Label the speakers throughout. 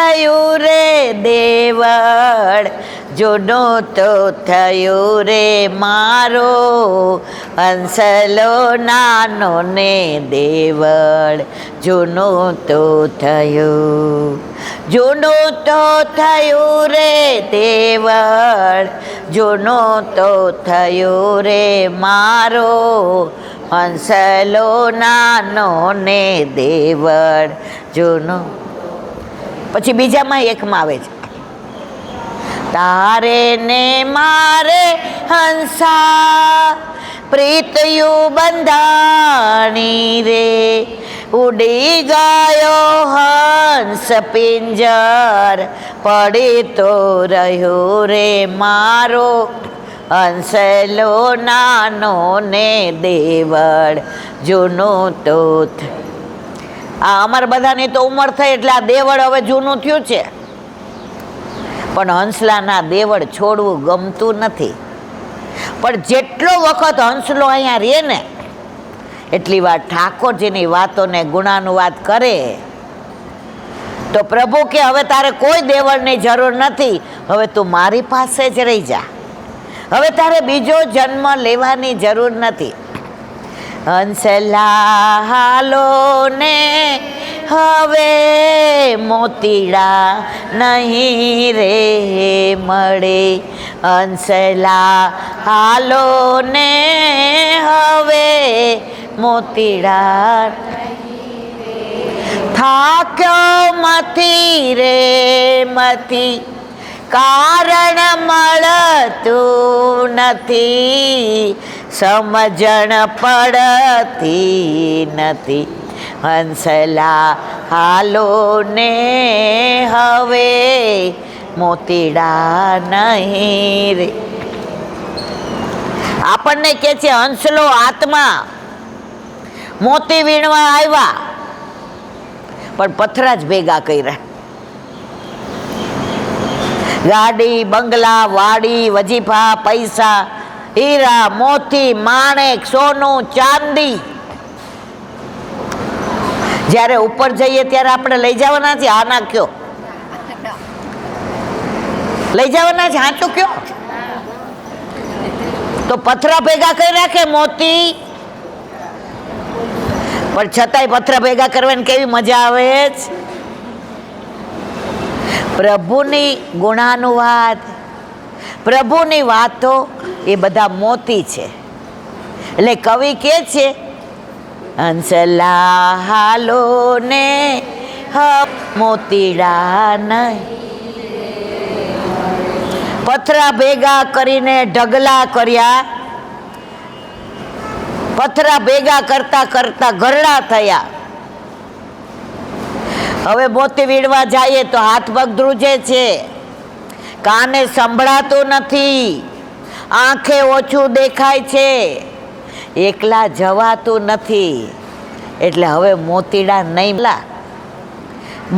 Speaker 1: થયું રે દેવળ, જૂનું તો થયું રે મારો હંસલો નાનો ને દેવળ, જૂનું તો થયું, જૂનું તો થયું રે દેવળ, જૂનું તો થયું રે મારો હંસલો નાનો ને દેવળ, જૂનું. પછી બીજામાં એકમાં આવે છે, તારે ને મારે હંસા પ્રીતયું બંધાણી રે, ઉડી ગયો હંસ પિંજર, પડી તો રહ્યો રે મારો હંસલો નાનો ને દેવળ, જૂનું તો આ અમારા બધાની તો ઉંમર થઈ એટલે આ દેવળ હવે જૂનું થયું છે, પણ હંસલાના દેવળ છોડવું ગમતું નથી. પણ જેટલો વખત હંસલો અહીંયા રહે ને એટલી વાર ઠાકોરજીની વાતોને ગુણાનુવાદ કરે તો પ્રભુ કે હવે તારે કોઈ દેવળની જરૂર નથી, હવે તું મારી પાસે જ રહી જા, હવે તારે બીજો જન્મ લેવાની જરૂર નથી. હંસલા હાલો ને હવે મોતીડા નહીં રે મળે, હંસલા હાલો ને હવે મોતીડા, થાક્યો મથી રે મથી કારણ મળતું નથી, સમજણ પડતી નથી, હંસલા હાલો ને હવે મોતીડા નહીં રે. આપણને કે છે હંસલો આત્મા મોતી વીણવા આવ્યા પણ પથરા જ ભેગા કર્યા, ગાડી બંગલા વાડી વજીફા પૈસા હીરા મોતી માણેક સોનું ચાંદી, જ્યારે ઉપર જઈએ ત્યારે આપણે લઈ જવાના છે, આ ના કયો લઈ જવાના છે, હાચું કયો? તો પથરા ભેગા કરી રાખે મોતી, પણ છતાંય પથરા ભેગા કરવાની કેવી મજા આવે છે. પ્રભુની ગુણાનુવાદ, પ્રભુની વાતો એ બધા મોતી છે. એટલે કવિ કે છે હંસલા હાલો ને મોતીડા નહીં, પથરા ભેગા કરીને ઢગલા કર્યા, પથરા ભેગા કરતા કરતા ઘરડા થયા. હવે મોતી વીણવા જઈએ તો હાથ પગ ધ્રુજે છે, કાને સંભળાતું નથી, આંખે ઓછું દેખાય છે, એકલા જવાતું નથી, એટલે હવે મોતીડા નહીં.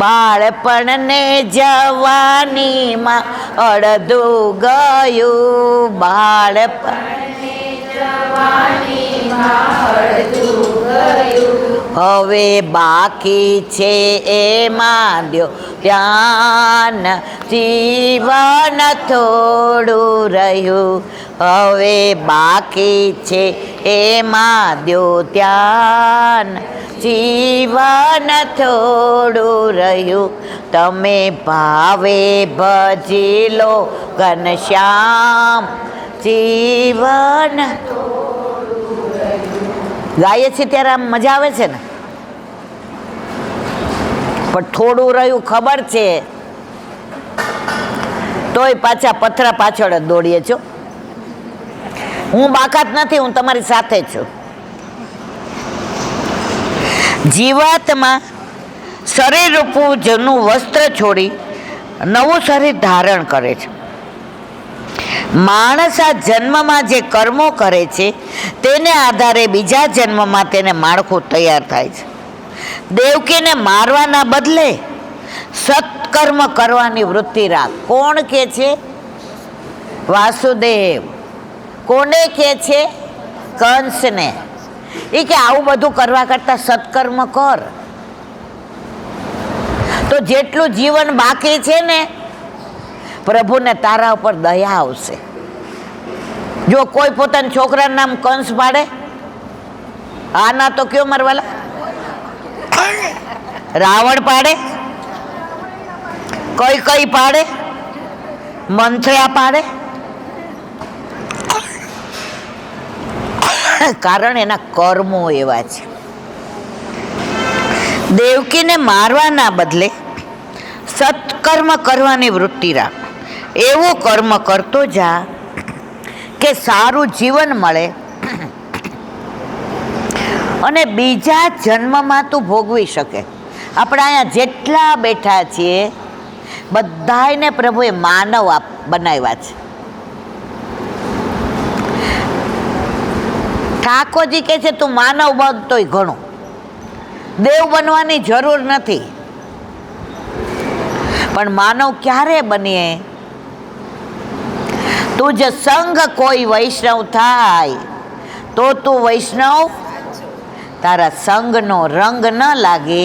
Speaker 1: બાળપણને જવાનીમાં અડધું ગયું, બાળપણને જવાનીમાં અડધું ગયું, હવે બાકી છે એમાં દ્યો ધ્યાન, જીવન થોડું રહ્યું, હવે બાકી છે એમાં દ્યો ધ્યાન, જીવન થોડું રહ્યું, તમે ભાવે ભજી લો ઘનશ્યામ, જીવન ગાઈએ છીએ ત્યારે આમ મજા આવે છે ને, પણ થોડું રહ્યું ખબર છે તોય પાછા પથરા પાછળ જ દોડીએ છો. હું બાકાત નથી, હું તમારી સાથે છું. જીવાત્મા શરીર રૂપું જૂનું વસ્ત્ર છોડી નવું શરીર ધારણ કરે છે. માણસ આ જન્મમાં જે કર્મો કરે છે તેને આધારે બીજા જન્મમાં તેને માળખું તૈયાર થાય છે. દેવકીને મારવાના બદલે સત્કર્મ કરવાની વૃત્તિ રાખ. કોણ કે છે? વાસુદેવ. કોને કે છે? કંસને. એ કે આવું બધું કરવા કરતાં સત્કર્મ કર. તો જેટલું જીવન બાકી છે ને, પ્રભુને તારા ઉપર દયા આવશે. જો કોઈ પોતાના છોકરાનું નામ કંસ પાડે, આના તો કયો મારવાલા, રાવણ પાડે, કઈ પાડે, મંથરા પાડે, કારણ એના કર્મો એવા છે. દેવકીને મારવાના બદલે સત્કર્મ કરવાની વૃત્તિ રાખ. એવું કર્મ કરતો જા કે સારું જીવન મળે અને બીજા જન્મમાં તું ભોગવી શકે. આપણે અહીંયા જેટલા બેઠા છીએ બધાને પ્રભુએ માનવ બનાવ્યા છે. ઠાકોરજી કહે છે તું માનવ બનતોય ઘણું, દેવ બનવાની જરૂર નથી. પણ માનવ ક્યારે બનીએ? તું જો સંગ કોઈ વૈષ્ણવ થાય તો તું વૈષ્ણવ. તારા સંગનો રંગ ન લાગે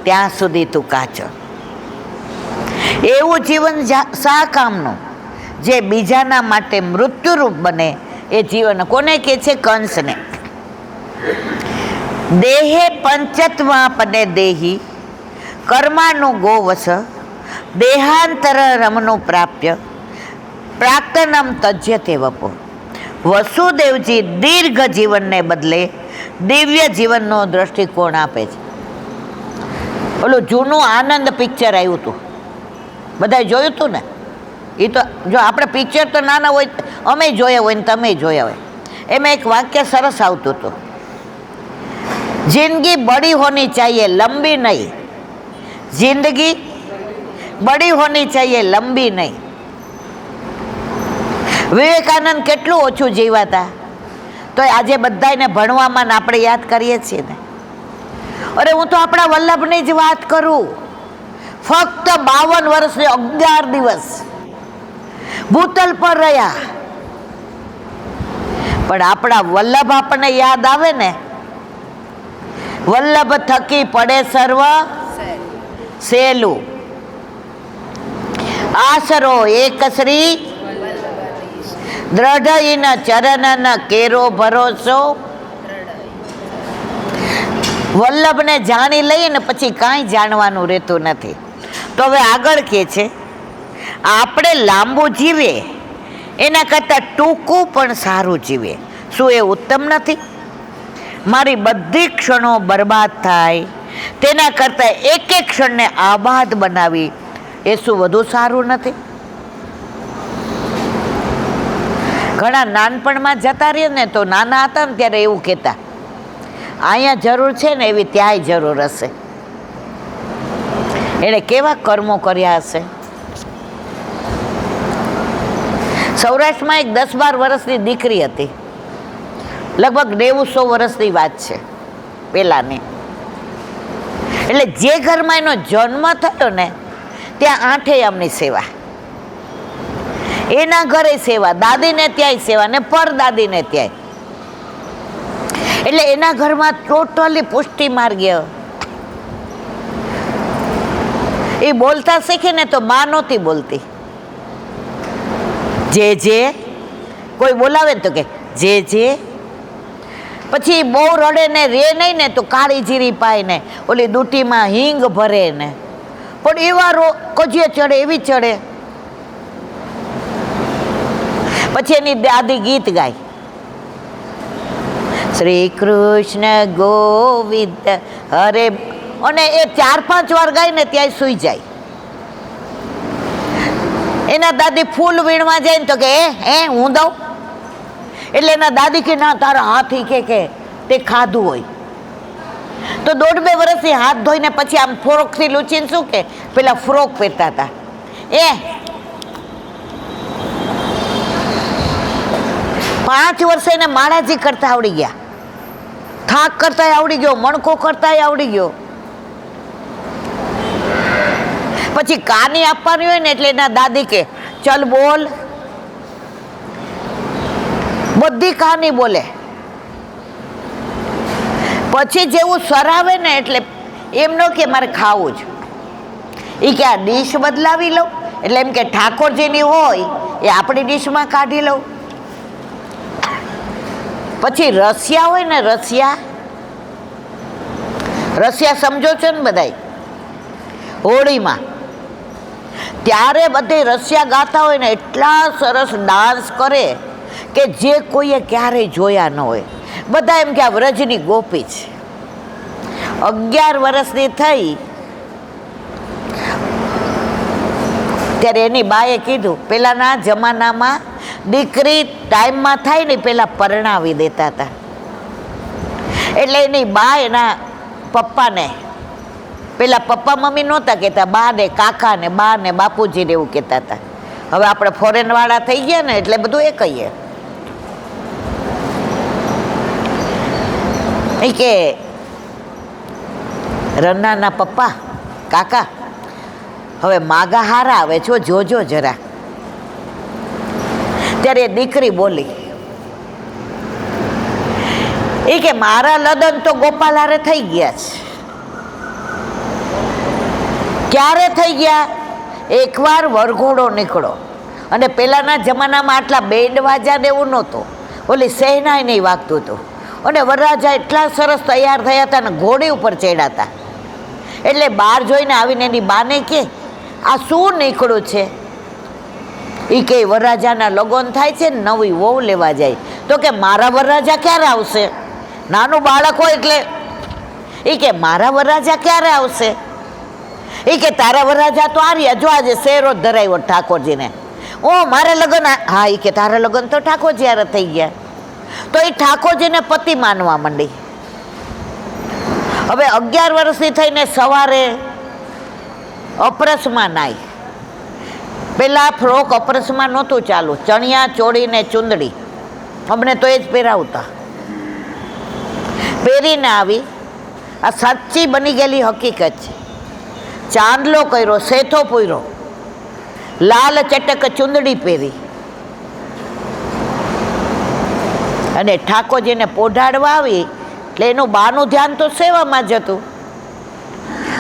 Speaker 1: ત્યાં સુધી તું કાચો. એવું જીવન શા કામનું જે બીજાના માટે મૃત્યુરૂપ બને? એ જીવન કોને કહે છે? કંસને. દેહે પંચત્વાપને દેહી કર્માનું ગોવસ દેહાંતર રમનું પ્રાપ્ય પ્રાક્તનમ તજ્યતે વપો. વસુદેવજી દીર્ઘ જીવનને બદલે દિવ્ય જીવનનો દ્રષ્ટિકોણ આપે છે. ઓલું જૂનું આનંદ પિક્ચર આવ્યું હતું, બધાએ જોયું હતું ને? એ તો જો આપણે પિક્ચર તો નાના હોય, અમે જોયા હોય ને તમે જોયા હોય. એમાં એક વાક્ય સરસ આવતું હતું, જિંદગી બડી હોની ચાહીએ લંબી નહીં. જિંદગી બડી હોની ચાહીએ લંબી નહીં. વિવેકાનંદ કેટલું ઓછું જીવાતા, તો આજે બધાને ભણવામાં આપણે યાદ કરીએ છીએ ને. અરે હું તો આપણા વલ્લભની જ વાત કરું. ફક્ત 52 વર્ષને 11 દિવસ ભૂતલ પર રહ્યા, પણ આપણા વલ્લભ આપણને યાદ આવે ને. વલ્લભ થકી પડે સર્વ સહેલું, આશરો એક શ્રી દ્રઢ ચરણ કેરો ભરોસો. વલ્લભને જાણી લઈએ ને પછી કાંઈ જાણવાનું રહેતું નથી. તો હવે આગળ કહે છે આપણે લાંબુ જીવે એના કરતાં ટૂંકું પણ સારું જીવે. શું એ ઉત્તમ નથી? મારી બધી ક્ષણો બરબાદ થાય તેના કરતાં એક એક ક્ષણને આબાદ બનાવી એ શું વધુ સારું નથી? ઘણા નાનપણમાં જતા રહીએ ને તો નાના હતા ને ત્યારે એવું કહેતા, અહીંયા જરૂર છે ને એવી ત્યાંય જરૂર હશે. એણે કેવા કર્મો કર્યા હશે. સૌરાષ્ટ્રમાં એક 10-12 વર્ષની દીકરી હતી, લગભગ 90-100 વર્ષની વાત છે પેલાની. એટલે જે ઘરમાં એનો જન્મ થયો ને ત્યાં 8 યમની સેવા, એના ઘરે સેવા, દાદીને ત્યાંય સેવા ને પરદાદીને ત્યાંય. એટલે એના ઘરમાં ટોટલી પુષ્ટિ માર્ગીય. એ બોલતા શીખી ને તો માં નહોતી બોલતી. જે કોઈ બોલાવે ને તો કે જે. પછી બહુ રડે ને રે નહીં ને તો કાળી જીરી પાય ને ઓલી દૂટીમાં હિંગ ભરે ને, પણ એવા કજિયે ચડે એવી ચડે. પછી એની દાદી ગીત ગાય, શ્રી કૃષ્ણ ગોવિંદ હરે, અને એ 4-5 વાર ગાય ને ત્યાં સૂઈ જાય. એના દાદી ફૂલ વીણવા જાય ને તો કે હું દઉં. એટલે એના દાદી કે ના, તારા હાથી કે તે ખાધું હોય. તો 1.5-2 વર્ષથી હાથ ધોઈને પછી આમ ફ્રોકથી લૂછીને શું કે પેલા ફ્રોક પહેરતા હતા. 5 વર્ષે એને માળાજી કરતા આવડી ગયા, થાક કરતા આવડી ગયો, મણકો કરતા આવડી ગયો. પછી કાની આપવાની હોય ને એટલે એના દાદી કે ચલ બોલ, બધી કહાની બોલે. પછી જેવું સરાવે ને એટલે એમ ન કે મારે ખાવું જ, એ કે આ ડીશ બદલાવી લઉં, એટલે એમ કે ઠાકોરજીની હોય એ આપણી ડીશમાં કાઢી લઉં. પછી રસિયા હોય ને, રસિયા સમજો છો ને બધાય, હોળીમાં ત્યારે બધે રસિયા ગાતા હોય ને એટલા સરસ ડાન્સ કરે કે જે કોઈએ ક્યારેય જોયા ન હોય. બધા એમ કે આ વ્રજની ગોપી છે. 11 વર્ષની થઈ ત્યારે એની બાએ કીધું, પેલાના જમાનામાં દીકરી ટાઈમમાં થાય ને પેલા પરણાવી દેતા હતા. એટલે એની બા એના પપ્પાને, પેલા પપ્પા મમ્મી નહોતા કહેતા, બા ને કાકા ને બા ને બાપુજીને એવું કહેતા હતા. હવે આપણે ફોરેન વાળા થઈ ગયા ને એટલે બધું એ કહીએ. એ કે રન્નાના પપ્પા કાકા હવે માગા હારા આવે છો, જોજો જરા. ત્યારે દીકરી બોલી, એ કે મારા લગ્ન તો ગોપાલ હારે થઈ ગયા છે. ક્યારે થઈ ગયા? એકવાર વરઘોડો નીકળો, અને પેલાના જમાનામાં આટલા બેન્ડ વાજા ને એવું નહોતું, ઓલી સહેનાઈ નહીં વાગતું હતું, અને વરરાજા એટલા સરસ તૈયાર થયા હતા ને ઘોડી ઉપર ચડ્યા હતા. એટલે બહાર જોઈને આવીને એની બાને કે આ શું નીકળ્યું છે? એ કે વરરાજાના લગ્ન થાય છે ને નવી વહુ લેવા જાય. તો કે મારા વરરાજા ક્યારે આવશે? નાનું બાળક હોય એટલે એ કે મારા વરરાજા ક્યારે આવશે? એ કે તારા વરરાજા તો આર્યા, જો આજે શેરો જ ધરાવ્યો ઠાકોરજીને. ઓ મારે લગ્ન, હા એ કે તારા લગ્ન તો ઠાકોરજી હારે થઈ ગયા. તો એ ઠાકોરજીને પતિ માનવા માંડી. હવે 11 વર્ષની થઈને સવારે અપરસમાં નાઈ. પેલા ફ્રોક અપરસમાં નહોતું ચાલુ, ચણિયા ચોળી ને ચુંદડી, અમને તો એ જ પહેરાવતા. પહેરીને આવી. આ સાચી બની ગયેલી હકીકત છે. ચાંદલો કર્યો, સેથો પૂર્યો, લાલ ચટક ચુંદડી પહેરી અને ઠાકોરજીને પોઢાડવા આવી. એટલે એનું બાનું ધ્યાન તો સેવામાં જ હતું,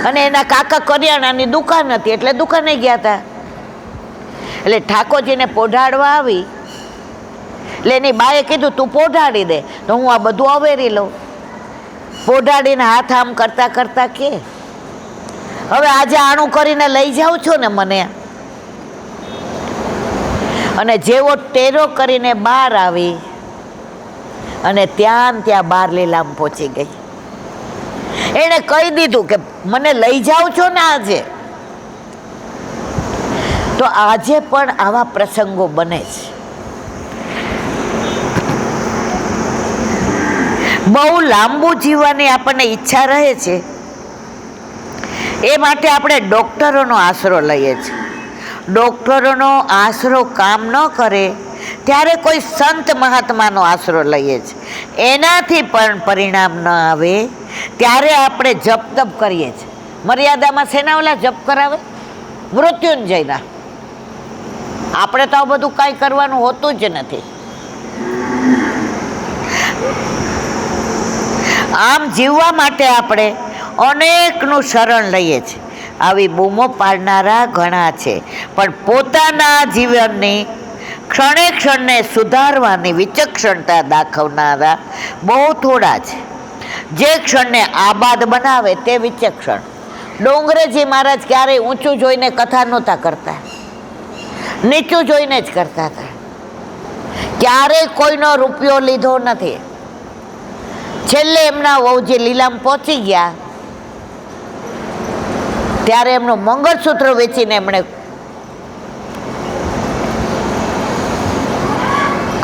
Speaker 1: અને એના કાકા કરિયાણાની દુકાન હતી એટલે દુકાને ગયા હતા. એટલે ઠાકોરજીને પોઢાડવા આવી. એટલે એની બાએ કીધું તું પોઢાડી દે તો હું આ બધું અવેરી લઉં. પોઢાડીને હાથ આમ કરતા કરતા કે હવે આજે આણું કરીને લઈ જાઉં છો ને મને. અને જેવો ટેરો કરીને બહાર આવી અને ત્યાં બાર લીલામ પહોંચી ગઈ. એણે કહી દીધું કે મને લઈ જાઓ છો ને આજે. તો આજે પણ આવા પ્રસંગો બને છે. બહુ લાંબુ જીવવાની આપણને ઈચ્છા રહે છે, એ માટે આપણે ડૉક્ટરોનો આશરો લઈએ છીએ. ડૉક્ટરોનો આશરો કામ ન કરે ત્યારે કોઈ સંત મહાત્માનો આશરો લઈએ છીએ. એનાથી પણ પરિણામ ન આવે ત્યારે આપણે જપ તપ કરીએ છીએ. મર્યાદામાં શેના ઓલા જપ કરાવે? મૃત્યુંજયના. આપણે તો આ બધું કાંઈ કરવાનું હોતું જ નથી. આમ જીવવા માટે આપણે અનેકનું શરણ લઈએ છીએ. આવી બૂમો પાડનારા ઘણા છે, પણ પોતાના જીવનની ક્ષણે ક્ષણને સુધારવાની વિચક્ષણતા દાખવનારા બહુ થોડા છે. જે ક્ષણને આબાદ બનાવે તે વિચક્ષણ. ડોંગરેજી મહારાજ ક્યારેય ઊંચું જોઈને કથા નહોતા કરતા, નીચું જોઈને જ કરતા હતા. ક્યારેય કોઈનો રૂપિયો લીધો નથી. છેલ્લે એમના વહુજી લીલામ પહોંચી ગયા ત્યારે એમનું મંગળસૂત્ર વેચીને એમણે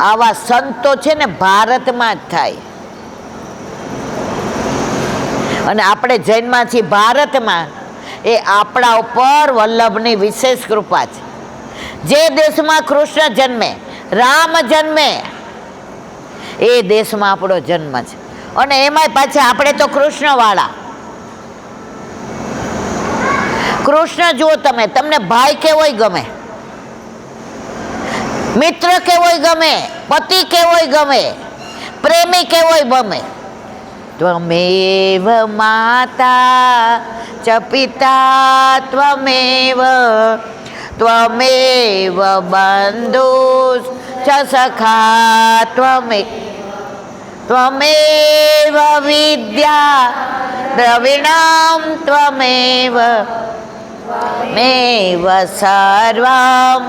Speaker 1: આવા સંતો છે ને ભારતમાં જ થાય. અને આપણે જૈનમાં છીએ ભારતમાં, એ આપણા ઉપર વલ્લભની વિશેષ કૃપા છે. જે દેશમાં કૃષ્ણ જન્મે, રામ જન્મે, એ દેશમાં આપણો જન્મ છે. અને એમાંય પાછા આપણે તો કૃષ્ણવાળા. કૃષ્ણ જુઓ તમે, તમને ભાઈ કેવોય ગમે, મિત્ર કેવોય ગમે, પતિ કેવોય ગમે, પ્રેમી કેવોય ગમે, ત્વમેવ માતા ચ પિતા ત્વમેવ ત્વમેવ બંધુશ્ચ સખા ત્વમેવ વિદ્યા દ્રવિણાં ત્વમેવ મેવ સર્વં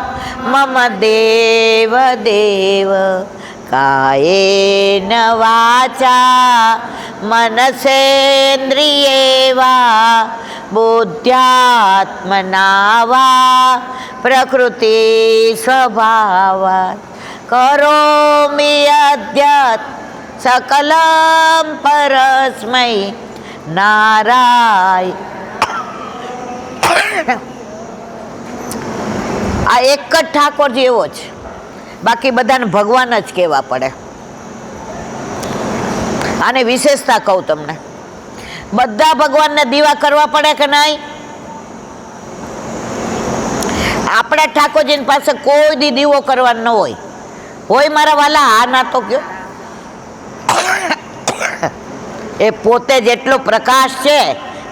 Speaker 1: મમ દેવ દેવ કાયેન વાચા મનસેન્દ્રિયે વા બુદ્ધ્યાત્મના વા પ્રકૃતિ સ્વભાવાત કરોમિ અદ્યત સકલં પરસ્મૈ નારાય. આ એક જ ઠાકોરજી એવો છે, બાકી બધાને ભગવાન જ કહેવા પડે. આની વિશેષતા કહું તમને, બધા ભગવાનને દીવા કરવા પડે કે નહીં? આપણા ઠાકોરજીની પાસે કોઈ દી દીવો કરવાનો ન હોય મારા વાલા? આ ના તો કયો, એ પોતે જ એટલો પ્રકાશ છે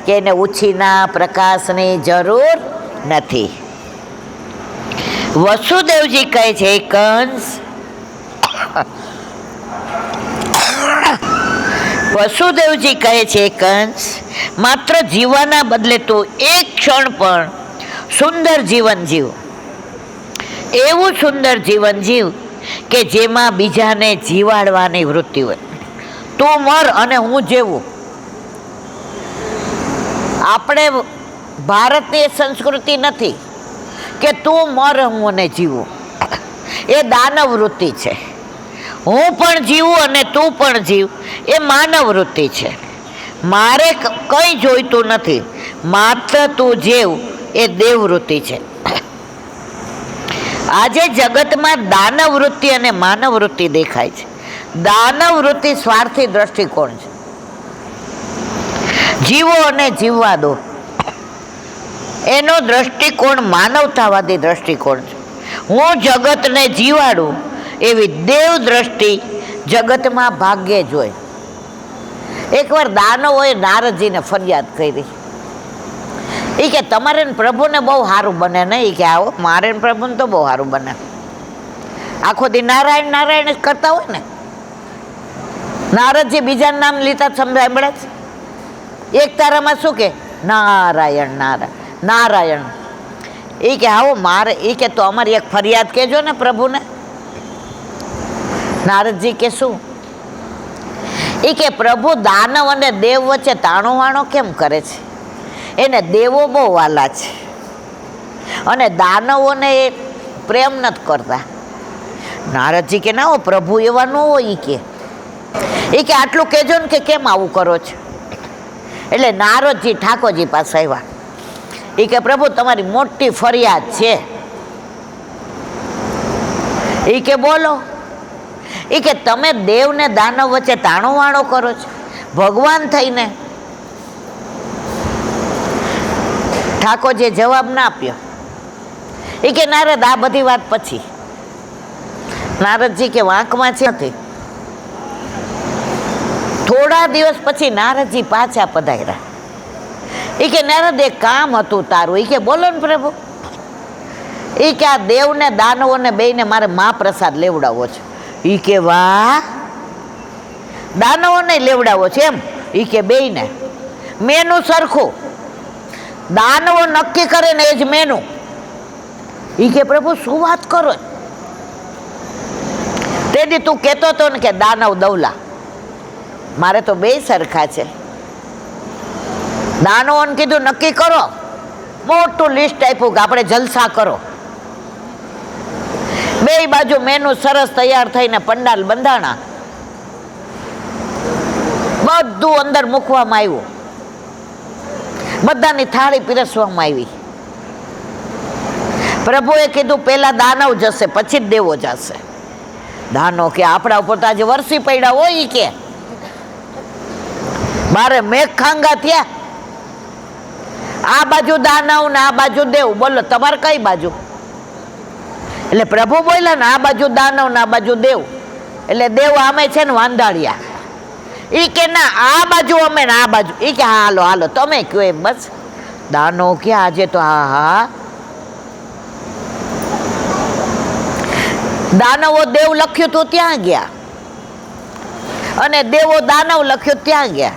Speaker 1: કે એને ઉછીના પ્રકાશની જરૂર નથી. વસુદેવજી કહે છે, કંસ વસુદેવજી કહે છે, કંસ માત્ર જીવવાના બદલે તો એક ક્ષણ પણ સુંદર જીવન જીવ, એવું સુંદર જીવન જીવ કે જેમાં બીજાને જીવાડવાની વૃત્તિ હોય. તું મર અને હું જેવું. આપણે ભારતની સંસ્કૃતિ નથી કે તું મર હું અને જીવું, એ દાનવ વૃત્તિ છે. હું પણ જીવું અને તું પણ જીવ, એ માનવ વૃત્તિ છે. મારે કંઈ જોઈતું નથી, માત્ર તું જેવ, એ દેવ વૃત્તિ છે. આજે જગતમાં દાનવ વૃત્તિ અને માનવ વૃત્તિ દેખાય છે. દાનવ વૃત્તિ સ્વાર્થી દ્રષ્ટિકોણ છે, જીવો અને જીવવા દો, એનો દ્રષ્ટિકોણ માનવતાવાદી દ્રષ્ટિકોણ છે. હું જગતને જીવાડું એવી દેવ દ્રષ્ટિ જગતમાં ભાગ્યે જ હોય. એકવાર દાનવોએ નારદજીને ફરિયાદ કરી, એ કે તમારે પ્રભુને બહુ સારું બને ને? એ કે આવો મારે પ્રભુને તો બહુ સારું બને. આખો દી નારાયણ નારાયણ જ કરતા હોય ને. નારદજી બીજાનું નામ લીધા સાંભળે છે? એક તારામાં શું કે નારાયણ નારાયણ નારાયણ. એ કે આવો મારે, એ કે તો અમારી એક ફરિયાદ કહેજો ને પ્રભુને. નારદજી કે શું? એ કે પ્રભુ દાનવ અને દેવ વચ્ચે તાણો વાણો કેમ કરે છે? એને દેવો બહુ વાલા છે અને દાનવોને એ પ્રેમ નથી કરતા. નારદજી કે ના હો પ્રભુ એવા ન હોય. એ કે આટલું કહેજો ને કે કેમ આવું કરો છો? એટલે નારદજી ઠાકોરજી પાસે આવ્યા. એ કે પ્રભુ તમારી મોટી ફરિયાદ છે. એ કે બોલો. એ કે તમે દેવ ને દાનવ વચ્ચે તાણો વાણો કરો છો ભગવાન થઈને. ઠાકોરજીએ જવાબ ના આપ્યો. એ કે નારદ આ બધી વાત પછી. નારદજી કે વાંકમાં છે નથી. થોડા દિવસ પછી નારદજી પાછા પધાર્યા. એ કે નારદ એક કામ હતું તારું. એ કે બોલો ને પ્રભુ. એ કે આ દેવ ને દાનવો ને બેયને મારે મહાપ્રસાદ લેવડાવવો છે. એ કે વાહ, દાનવોને લેવડાવો છે એમ? એ કે બેયને મેનુ સરખું, દાનવો નક્કી કરે ને એ જ મેનુ. એ કે પ્રભુ શું વાત કરો? તેથી તું કહેતો હતો ને કે દાનવ દવલા, મારે તો બે સરખા છે. દાનવોને કીધું નક્કી કરો, મોટું લિસ્ટ આપ્યું કે આપણે જલસા કરો. બે બાજુ મેનુ સરસ તૈયાર થઈને પંડાલ બંધાણા, બધું અંદર મૂકવામાં આવ્યું, બધાની થાળી પીરસવામાં આવી. પ્રભુએ કીધું પેલા દાનવ જશે પછી જ દેવો જશે. દાનવ કે આપણા ઉપર તો આજે વરસી પડ્યા હોય કે મારે મેઘ ખાંગા થયા. આ બાજુ દાનવ ને આ બાજુ દેવ, બોલો તમારે કઈ બાજુ? એટલે પ્રભુ બોલ્યા ને આ બાજુ દાનવ ને આ બાજુ દેવ. એટલે દેવ આમે છે ને વાંધાળિયા. એ કે ના આ બાજુ અમે ને આ બાજુ. એ કે હા હાલો હાલો તમે કયો એમ. બસ દાનો કે આજે તો હા હા દાનવો દેવ લખ્યું તો ત્યાં ગયા અને દેવો દાનવ લખ્યું ત્યાં ગયા.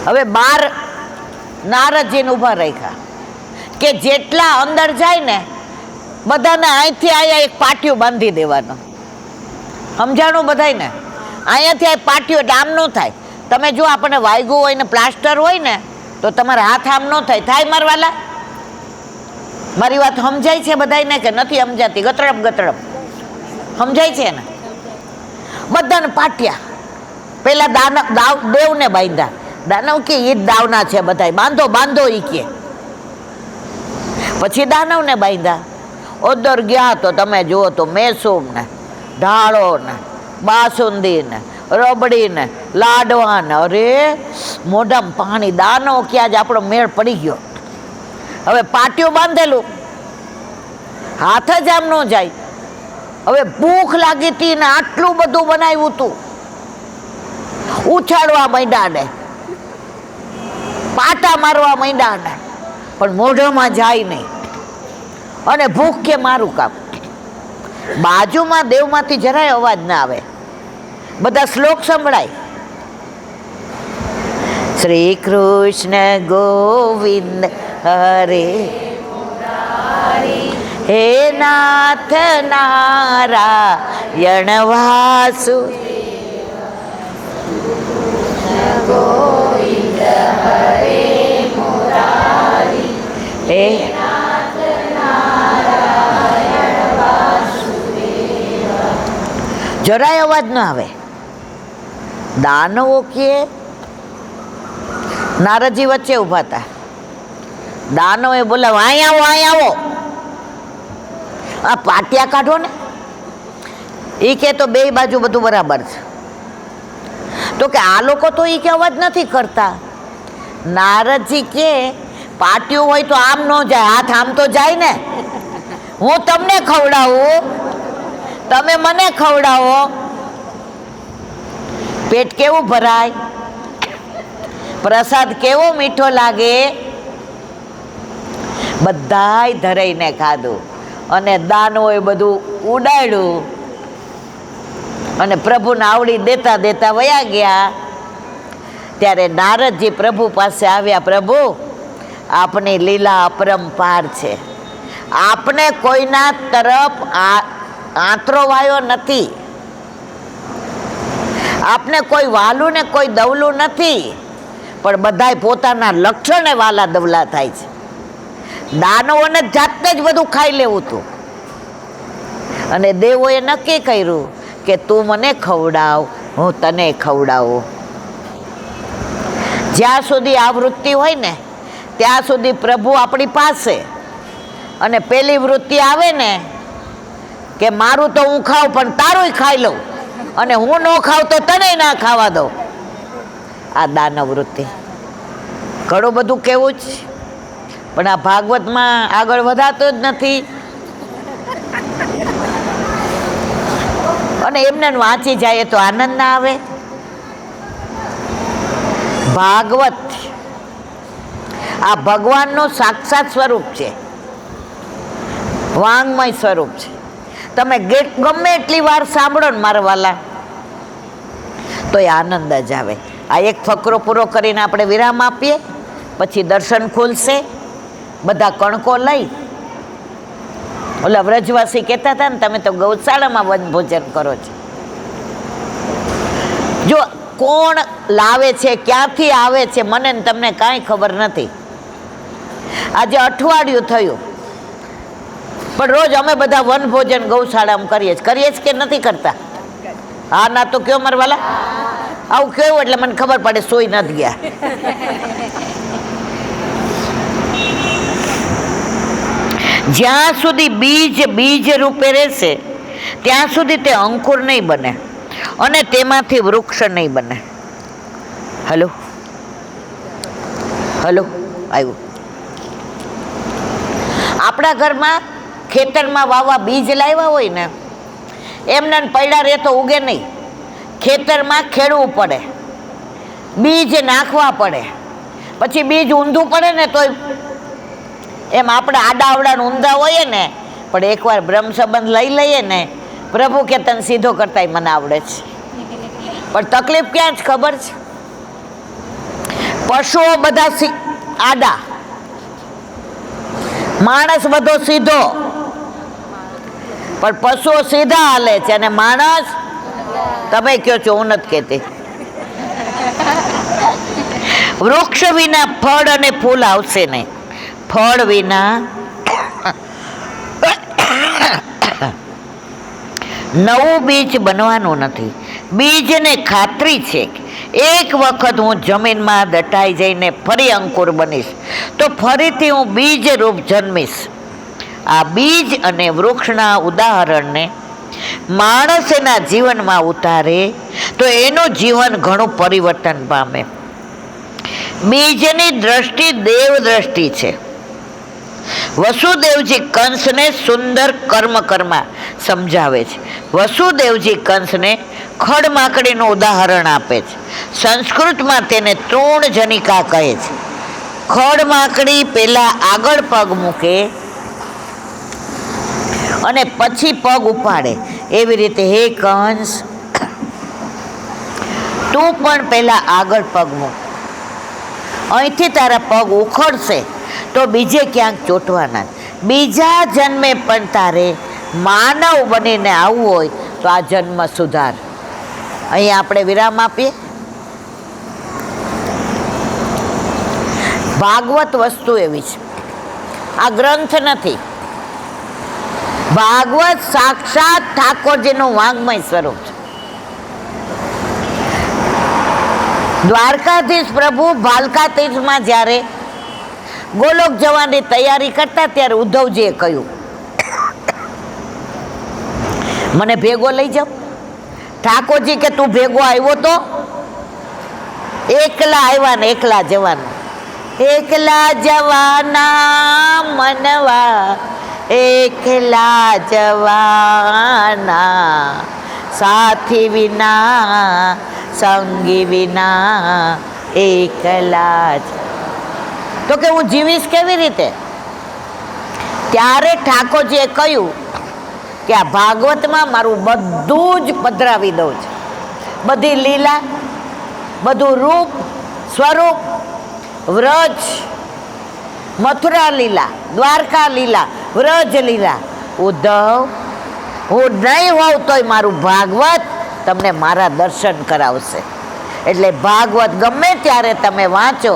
Speaker 1: હવે 12 નારદજીને ઊભા રાખ્યા કે જેટલા અંદર જાય ને બધાને અહીંથી અહીંયા એક પાટિયું બાંધી દેવાનો. સમજાણું બધાને? અહીંયાથી આ પાટિયું એટલે આમ ન થાય. તમે જો આપણને વાગ્યું હોય ને પ્લાસ્ટર હોય ને તો તમારા હાથ આમ ન થાય. થાય મારવાલા? મારી વાત સમજાય છે બધાને કે નથી સમજાતી? ગતડમ ગતડમ સમજાય છે ને? બધાને પાટ્યા. પેલા દેવને બાંધ્યા. દાનવ કે એ જ દાવના છે બધા, બાંધો બાંધો ઈ કે. પછી દાનવને બાંધ્યા. ઓદર ગયા તો તમે જુઓ તો મેસૂમ ને ઢાળો ને બાસુંદી ને રબડી ને લાડવા ને, અરે મોઢામાં પાણી. દાનવ ક્યાં જ આપણો મેળ પડી ગયો. હવે પાટિયું બાંધેલું, હાથ જ આમ ન જાય. હવે ભૂખ લાગી હતી ને આટલું બધું બનાવ્યું હતું. ઉછાળવા માંડ્યા ને પાટા મારવા માંડ્યા ને પણ મોઢામાં જાય નહીં. અને ભૂખ કે મારું કામ. બાજુમાં દેવમાંથી જરાય અવાજ ના આવે. બધા શ્લોક સંભળાય. શ્રી કૃષ્ણ ગોવિંદ હરે હે નાથ નારાયણ વાસુ ગોવિંદ હરે મુરારી હે જરાય અવાજ ન આવે. દાનવો કે નારદજી વચ્ચે ઉભા હતા. દાનવે બોલાવ અહીં આવો અહીં આવો, આ પાટિયા કાઢો ને. એ કે તો બે બાજુ બધું બરાબર છે. તો કે આ લોકો તો એ કે અવાજ નથી કરતા. નારદજી કે પાટિયું હોય તો આમ ન જાય, હાથ આમ તો જાય ને. હું તમને ખવડાવું, તમે મને ખવડાવો, પેટ કેવું ભરાય, પ્રસાદ કેવો મીઠો લાગે. બધાય ધરાઈને ખાધું અને દાનોએ બધું ઉડાડ્યું અને પ્રભુને આવડી દેતા દેતા વયા ગયા. ત્યારે નારદજી પ્રભુ પાસે આવ્યા. પ્રભુ, આપની લીલા અપરંપાર છે. આપને કોઈના તરફ આંતરો વાયો નથી. આપને કોઈ વાલું ને કોઈ દવલું નથી, પણ બધાય પોતાના લક્ષણે વાલા દવલા થાય છે. દાનવોને જાતે જ બધું ખાઈ લેવું હતું અને દેવોએ નક્કી કર્યું કે તું મને ખવડાવ, હું તને ખવડાવું. જ્યાં સુધી આ વૃત્તિ હોય ને ત્યાં સુધી પ્રભુ આપણી પાસે. અને પેલી વૃત્તિ આવે ને કે મારું તો હું ખાઉં પણ તારું ખાઈ લઉં અને હું ન ખાઉં તો તને ના ખાવા દઉં, આ દાનવ વૃત્તિ. ઘણું બધું કેવું જ, પણ આ ભાગવતમાં આગળ વધાતો જ નથી. અને એમને વાંચી જાય તો આનંદ ના આવે. ભાગવત આ ભગવાનનું સાક્ષાત સ્વરૂપ છે, વાંગમય સ્વરૂપ છે. તમે ગમે એટલી વાર સાંભળો ને મારા વાલા તો એ આનંદ જ આવે. આ એક ફકરો પૂરો કરીને આપણે વિરામ આપીએ, પછી દર્શન ખુલશે. બધા કણકો લઈ, ઓલા વ્રજવાસી કહેતા હતા ને તમે તો ગૌશાળામાં વનભોજન કરો છો. જો કોણ લાવે છે, ક્યાંથી આવે છે, મને ને તમને કાંઈ ખબર નથી. આજે અઠવાડિયું થયું પણ રોજ અમે બધા વનભોજન ગૌશાળામાં કરીએ કે નથી કરતા? હા ના તો કયો મારા વાલા, આવું કેવું એટલે મને ખબર પડે સોઈ નથી ગયા. જ્યાં સુધી બીજ રૂપે રહેશે ત્યાં સુધી તે અંકુર નહીં બને અને તેમાંથી વૃક્ષ નહીં બને. હલો હલો આવ્યું. આપણા ઘરમાં ખેતરમાં વાવવા બીજ લાવ્યા હોય ને, એમને પડ્યા રહે તો ઉગે નહીં. ખેતરમાં ખેડવું પડે, બીજ નાખવા પડે, પછી બીજ ઊંધું પડે ને તોય એમ આપણે આડા આવડા ઊંધા હોઈએ ને, પણ એકવાર બ્રહ્મ સંબંધ લઈ લઈએ ને, પ્રભુ કે તને સીધો કરતાય મને આવડે છે. પણ તકલીફ ક્યાં જ ખબર છે? પશુઓ બધા આડા, માણસ બધો સીધો, પણ પશુઓ સીધા હાલે છે અને માણસ, તમે કયો છો, હું નથી કહેતી. વૃક્ષ વિના ફળ અને ફૂલ આવશે નહીં. ફળ વિના નવું બીજ બનવાનું નથી. બીજને ખાતરી છે કે એક વખત હું જમીનમાં દટાઈ જઈને ફરી અંકુર બનીશ તો ફરીથી હું બીજ રૂપ જન્મીશ. આ બીજ અને વૃક્ષના ઉદાહરણને માણસ એના જીવનમાં ઉતારે તો એનું જીવન ઘણું પરિવર્તન પામે. બીજની દ્રષ્ટિ દેવ દ્રષ્ટિ છે. વસુદેવજી કંસને સુંદર કર્મમાં સમજાવે છે. વસુદેવજી કંસને ખડમાકડીનું ઉદાહરણ આપે છે. સંસ્કૃતમાં તેને તૃણજનિકા કહે છે. ખડમાકડી પહેલા આગળ પગ મૂકે અને પછી પગ ઉપાડે. એવી રીતે હે કંસ, તું પણ પહેલા આગળ પગ મૂક. અહીંથી તારા પગ ઉખડશે તો બીજે ક્યાંક ચોંટવાના. બીજા જન્મે પણ તારે માનવ બનીને આવવું હોય તો આ જન્મ સુધાર. અહીં આપણે વિરામ આપીએ. ભાગવત વસ્તુ એવી છે, આ ગ્રંથ નથી. ભાગવત સાક્ષાત ઠાકોરજીનું વાંગ્મય સ્વરૂપ છે. દ્વારકાધીશ પ્રભુ ભાલકાતીશમાં જ્યારે ગોલોક જવાની તૈયારી કરતા ત્યારે ઉદ્ધવજીએ કહ્યું, મને ભેગો લઈ જાઓ. ઠાકોરજી કે તું ભેગો આવ્યો તો? એકલા આવ્યા ને એકલા જવાનું. એકલા જવાના મનવા, એકલા જવાના, સાથી વિના સંગી વિના એકલા જ. તો કે હું જીવીશ કેવી રીતે? ત્યારે ઠાકોરજીએ કહ્યું કે આ ભાગવતમાં મારું બધું જ પધરાવી દઉં છું. બધી લીલા, બધું રૂપ સ્વરૂપ, વ્રજ, મથુરા લીલા, દ્વારકા લીલા, વ્રજ લીલા. ઉદ્ધવ, હું નહીં હોઉં તોય મારું ભાગવત તમને મારા દર્શન કરાવશે. એટલે ભાગવત ગમે ત્યારે તમે વાંચો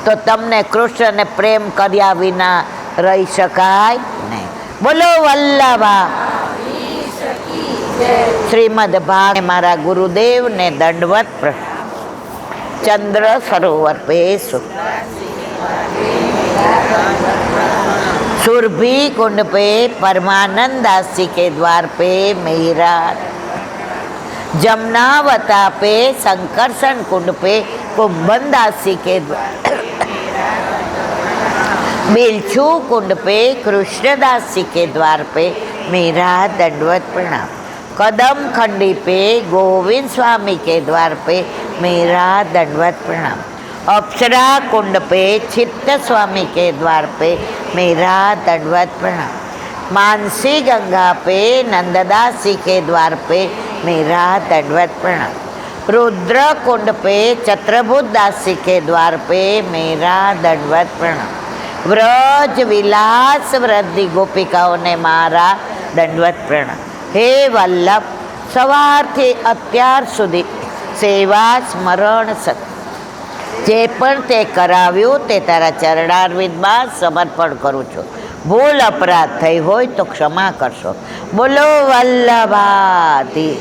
Speaker 1: તો તમને કૃષ્ણને પ્રેમ કર્યા વિના રહી શકાય નહીં. બોલો વલ્લભા શ્રીમદ ભાગ. મારા ગુરુદેવને દંડવત ચંદ્ર સરોવર पे सुरभि कुंड पे परमानंद दास जी के द्वार पे मेरा, जमुनावता पे संकर्षण कुंड पे कुंभन दास जी के द्वार, बिलछू कुंड पे कृष्णदास जी के द्वार पे मेरा दंडवत प्रणाम. कदम खंडी पे गोविंद स्वामी के द्वार पे मेरा दंडवत प्रणाम. अप्सरा कुंड पे चित्त स्वामी के द्वार पे मेरा दंडवत प्रणाम. मानसी गंगा पे नंददास जी के द्वार पे मेरा दंडवत प्रणाम. रुद्र कुंड पे चत्रभुज दास जी के द्वार पे मेरा दंडवत प्रणाम. व्रज विलास वृद्धि गोपिकाओं ने मारा दंडवत प्रणाम. हे वल्लभ, સવારથી અત્યાર સુધી સેવા સ્મરણ સત જે પણ તે કરાવ્યું તે તારા ચરણારવિંદમાં સમર્પણ કરું છું. ભૂલ અપરાધ થઈ હોય તો ક્ષમા કરશો. બોલો વલ્લભાથી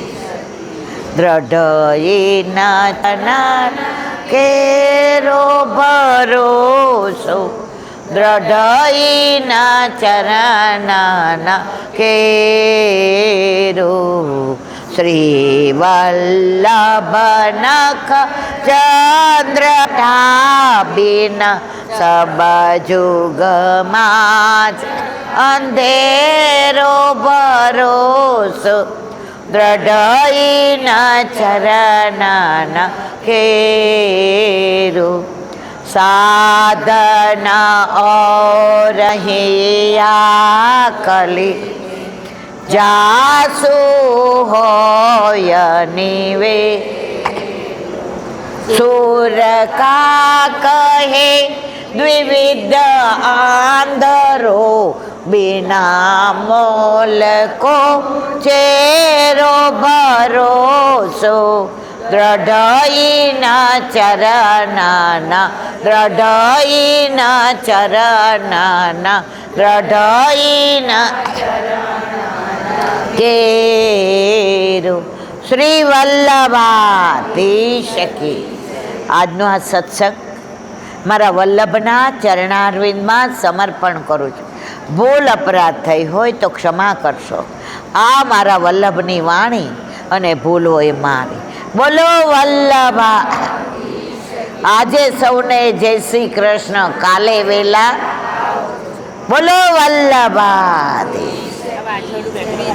Speaker 1: દ્રઢ કેરો ભરોસો, દ્રઢ ચરણના કેરો. શ્રી વલ્લભ નખ ચંદ્ર ઢાબીન સબ જુગમાં અંધેરો ભરોસો, દ્રઢઈના ચરણ કેરું સાધના ઓરહિયા કલી જાસુ હોય નિવે સુર કા કહે દ્વિવિધ આંધરો બિના મોલ કો ચેરો ભરોસો દ્રઢઈના ચરણના દ્રઢઈના ચરણના દ્રઢઈના કેરું શ્રી વલ્લભાધીશ કી. આજનો આ સત્સંગ મારા વલ્લભના ચરણારવિંદમાં સમર્પણ કરું છું. ભૂલ અપરાધ થઈ હોય તો ક્ષમા કરશો. આ મારા વલ્લભની વાણી અને ભૂલ હોય મારી. બોલો વલ્લભા. આજે સૌને જય શ્રી કૃષ્ણ. કાલે વેલા બોલો વલ્લભાધીશ.